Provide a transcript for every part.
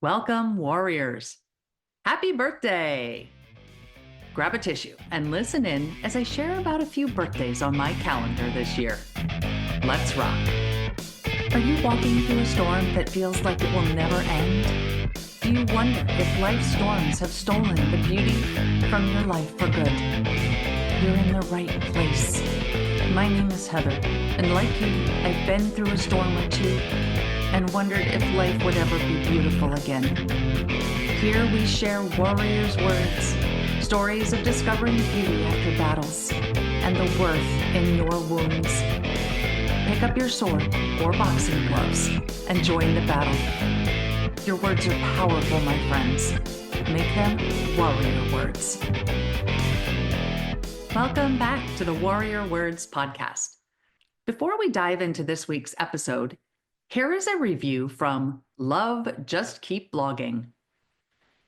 Welcome, warriors. Happy birthday! Grab a tissue and listen in as I share about a few birthdays on my calendar this year. Let's rock. Are you walking through a storm that feels like it will never end? Do you wonder if life's storms have stolen the beauty from your life for good? You're in the right place. My name is Heather, and like you, I've been through a storm or two and wondered if life would ever be beautiful again. Here we share warriors' words, stories of discovering beauty after battles, and the worth in your wounds. Pick up your sword or boxing gloves and join the battle. Your words are powerful, my friends. Make them warrior words. Welcome back to the Warrior Words podcast. Before we dive into this week's episode, here is a review from Love Just Keep Blogging.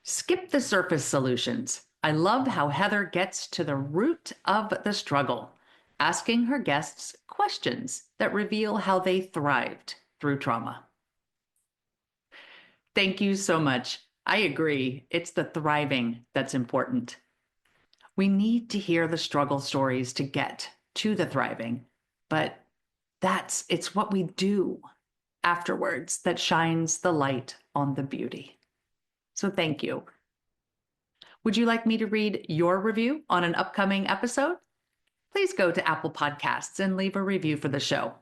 Skip the surface solutions. I love how Heather gets to the root of the struggle, asking her guests questions that reveal how they thrived through trauma. Thank you so much. I agree. It's the thriving that's important. We need to hear the struggle stories to get to the thriving, but it's what we do afterwards that shines the light on the beauty. So thank you. Would you like me to read your review on an upcoming episode? Please go to Apple Podcasts and leave a review for the show.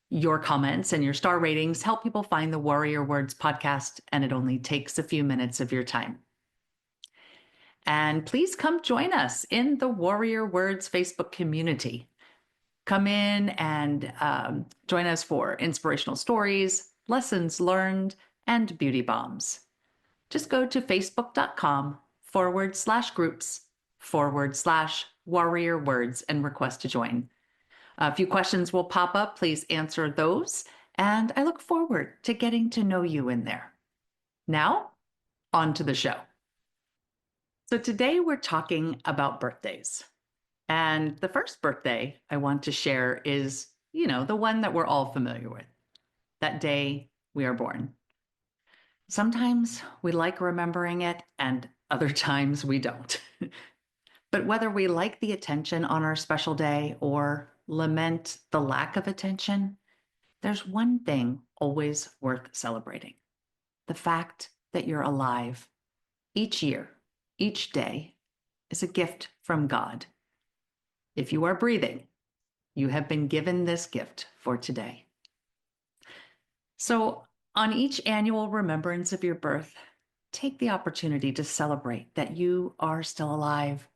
Your comments and your star ratings help people find the Warrior Words podcast, and it only takes a few minutes of your time. And please come join us in the Warrior Words Facebook community. Come in and join us for inspirational stories, lessons learned, and beauty bombs. Just go to facebook.com/groups/warrior words and request to join. A few questions will pop up. Please answer those. And I look forward to getting to know you in there. Now, on to the show. So today we're talking about birthdays. And the first birthday I want to share is, the one that we're all familiar with. That day we are born. Sometimes we like remembering it and other times we don't. But whether we like the attention on our special day or lament the lack of attention, there's one thing always worth celebrating: the fact that you're alive. Each year, each day is a gift from God. If you are breathing, you have been given this gift for today. So, on each annual remembrance of your birth, take the opportunity to celebrate that you are still alive.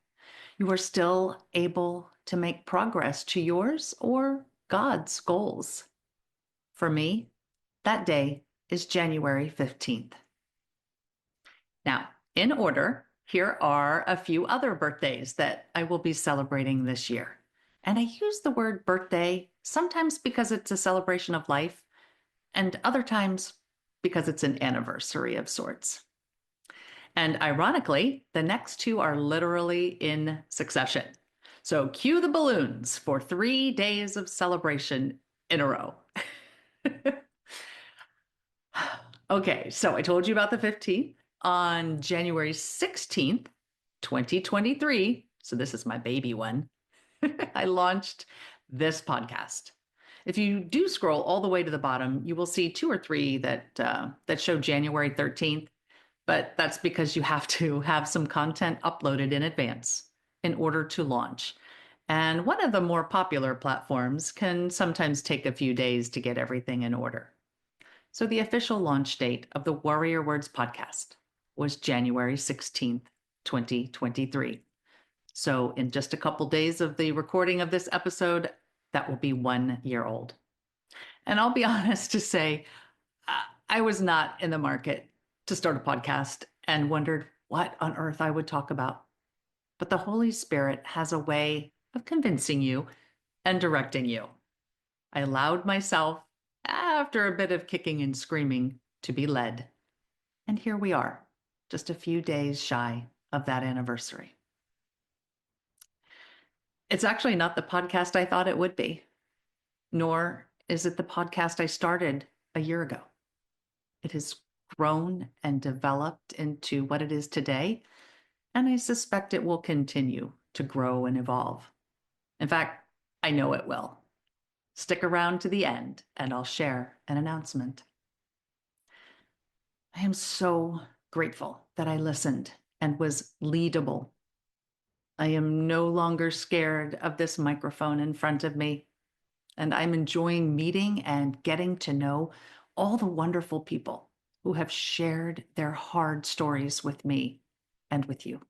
You are still able to make progress to yours or God's goals. For me, that day is January 15th. Now, in order, here are a few other birthdays that I will be celebrating this year. And I use the word birthday sometimes because it's a celebration of life, and other times because it's an anniversary of sorts. And ironically, the next two are literally in succession. So cue the balloons for 3 days of celebration in a row. Okay, so I told you about the 15th. On January 16th, 2023, so this is my baby one, I launched this podcast. If you do scroll all the way to the bottom, you will see 2 or 3 that show January 13th, but that's because you have to have some content uploaded in advance in order to launch. And one of the more popular platforms can sometimes take a few days to get everything in order. So the official launch date of the Warrior Words podcast was January 16th, 2023. So in just a couple days of the recording of this episode, that will be 1 year old. And I'll be honest to say, I was not in the market to start a podcast and wondered what on earth I would talk about. But the Holy Spirit has a way of convincing you and directing you. I allowed myself, after a bit of kicking and screaming, to be led. And here we are, just a few days shy of that anniversary. It's actually not the podcast I thought it would be, nor is it the podcast I started a year ago. It has grown and developed into what it is today, and I suspect it will continue to grow and evolve. In fact, I know it will. Stick around to the end, and I'll share an announcement. I am so grateful that I listened and was leadable. I am no longer scared of this microphone in front of me, and I'm enjoying meeting and getting to know all the wonderful people who have shared their hard stories with me and with you.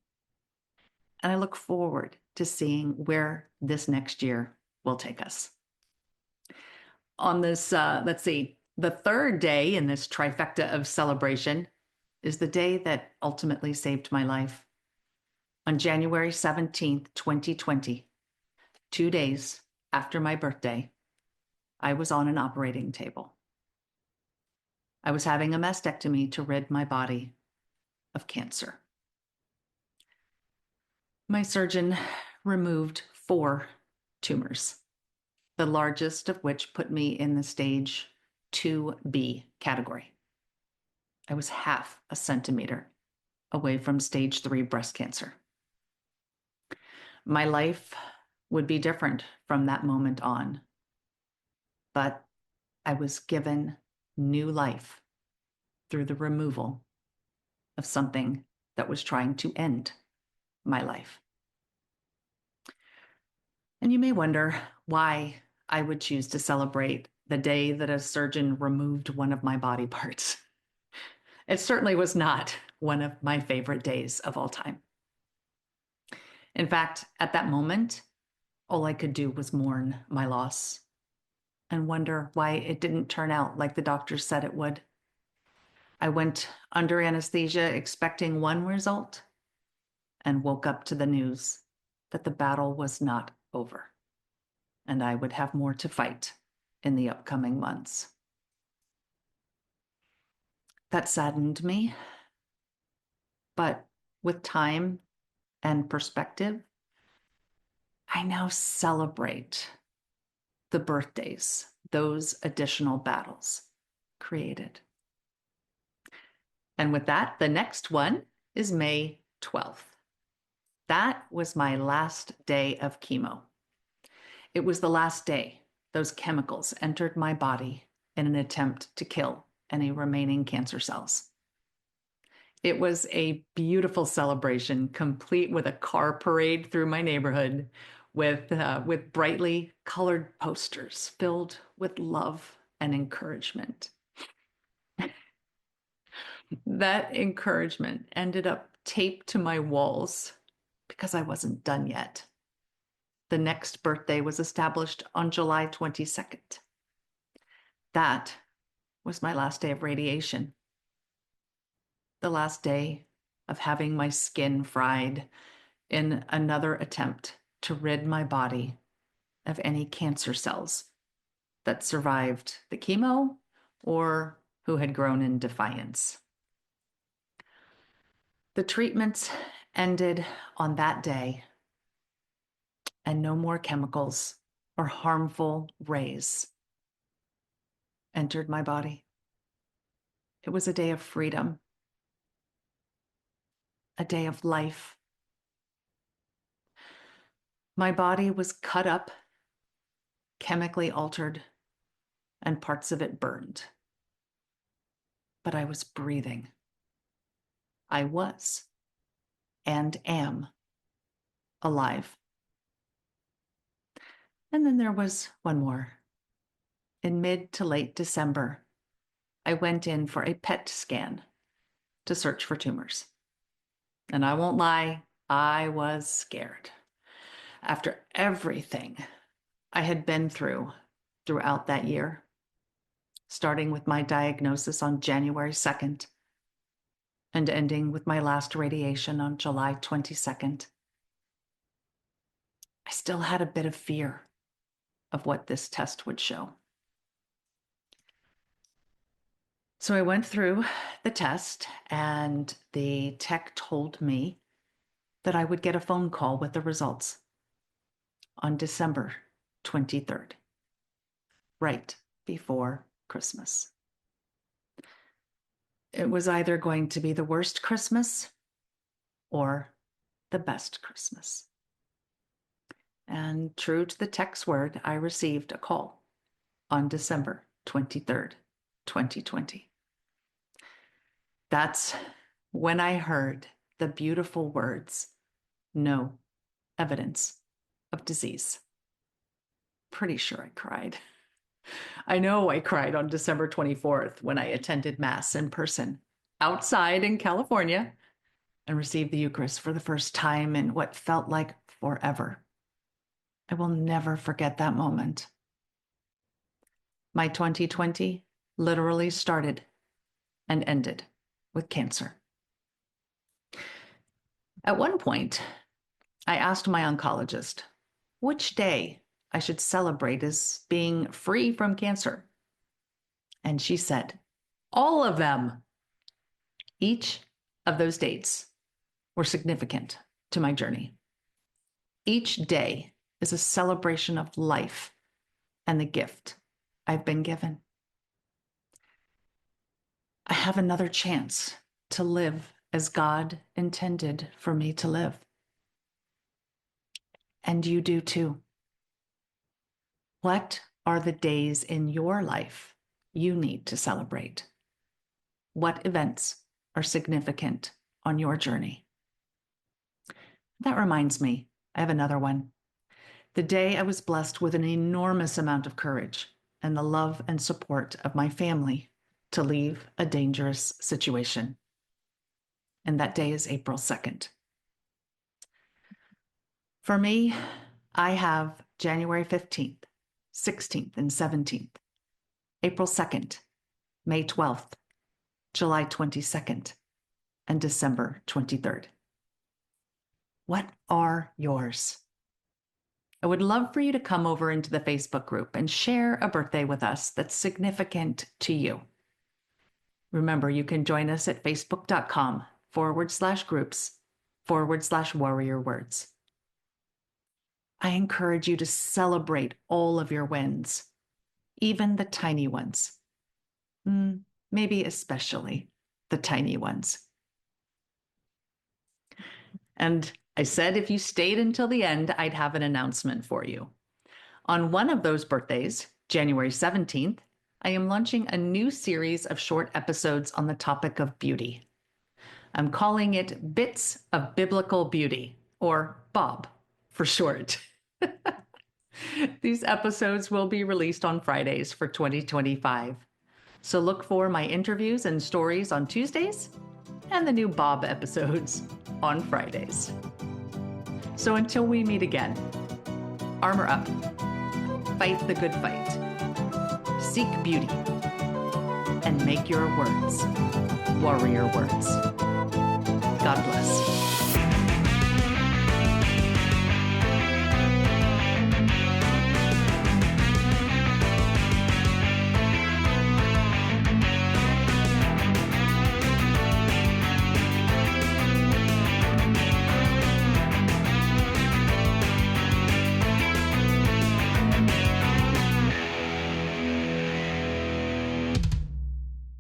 And I look forward to seeing where this next year will take us. On this, let's see, the third day in this trifecta of celebration is the day that ultimately saved my life. On January 17th, 2020, 2 days after my birthday, I was on an operating table. I was having a mastectomy to rid my body of cancer. My surgeon removed 4 tumors, the largest of which put me in the stage 2B category. I was half a centimeter away from stage 3 breast cancer. My life would be different from that moment on, but I was given new life through the removal of something that was trying to end my life. And you may wonder why I would choose to celebrate the day that a surgeon removed one of my body parts. It certainly was not one of my favorite days of all time. In fact, at that moment, all I could do was mourn my loss and wonder why it didn't turn out like the doctors said it would. I went under anesthesia expecting one result and woke up to the news that the battle was not over, and I would have more to fight in the upcoming months. That saddened me, but with time and perspective, I now celebrate the birthdays those additional battles created. And with that, the next one is May 12th. That was my last day of chemo. It was the last day those chemicals entered my body in an attempt to kill any remaining cancer cells. It was a beautiful celebration, complete with a car parade through my neighborhood with brightly colored posters filled with love and encouragement. That encouragement ended up taped to my walls because I wasn't done yet. The next birthday was established on July 22nd. That was my last day of radiation. The last day of having my skin fried in another attempt to rid my body of any cancer cells that survived the chemo or who had grown in defiance. The treatments ended on that day, and no more chemicals or harmful rays entered my body. It was a day of freedom, a day of life. My body was cut up, chemically altered, and parts of it burned. But I was breathing. I was and am alive. And then there was one more. In mid to late December, I went in for a PET scan to search for tumors. And I won't lie, I was scared. After everything I had been through throughout that year, starting with my diagnosis on January 2nd and ending with my last radiation on July 22nd, I still had a bit of fear of what this test would show. So I went through the test, and the tech told me that I would get a phone call with the results on December 23rd, right before Christmas. it was either going to be the worst Christmas or the best Christmas. And true to the text word, I received a call on December 23rd, 2020. That's when I heard the beautiful words, "No evidence of disease." Pretty sure I cried. I know I cried on December 24th when I attended Mass in person outside in California and received the Eucharist for the first time in what felt like forever. I will never forget that moment. My 2020 literally started and ended with cancer. At one point, I asked my oncologist which day I should celebrate as being free from cancer. And she said, all of them. Each of those dates were significant to my journey. Each day is a celebration of life and the gift I've been given. I have another chance to live as God intended for me to live. And you do too. What are the days in your life you need to celebrate? What events are significant on your journey? That reminds me, I have another one. The day I was blessed with an enormous amount of courage and the love and support of my family to leave a dangerous situation. And that day is April 2nd. For me, I have January 15th, 16th, and 17th, April 2nd, May 12th, July 22nd, and December 23rd. What are yours? I would love for you to come over into the Facebook group and share a birthday with us that's significant to you. Remember, you can join us at facebook.com/groups/warrior words. I encourage you to celebrate all of your wins, even the tiny ones. Maybe especially the tiny ones. And I said if you stayed until the end, I'd have an announcement for you. On one of those birthdays, January 17th, I am launching a new series of short episodes on the topic of beauty. I'm calling it Bits of Biblical Beauty, or BOB for short. These episodes will be released on Fridays for 2025. So look for my interviews and stories on Tuesdays and the new Bob episodes on Fridays. So until we meet again, armor up, fight the good fight, seek beauty, and make your words warrior words. God bless.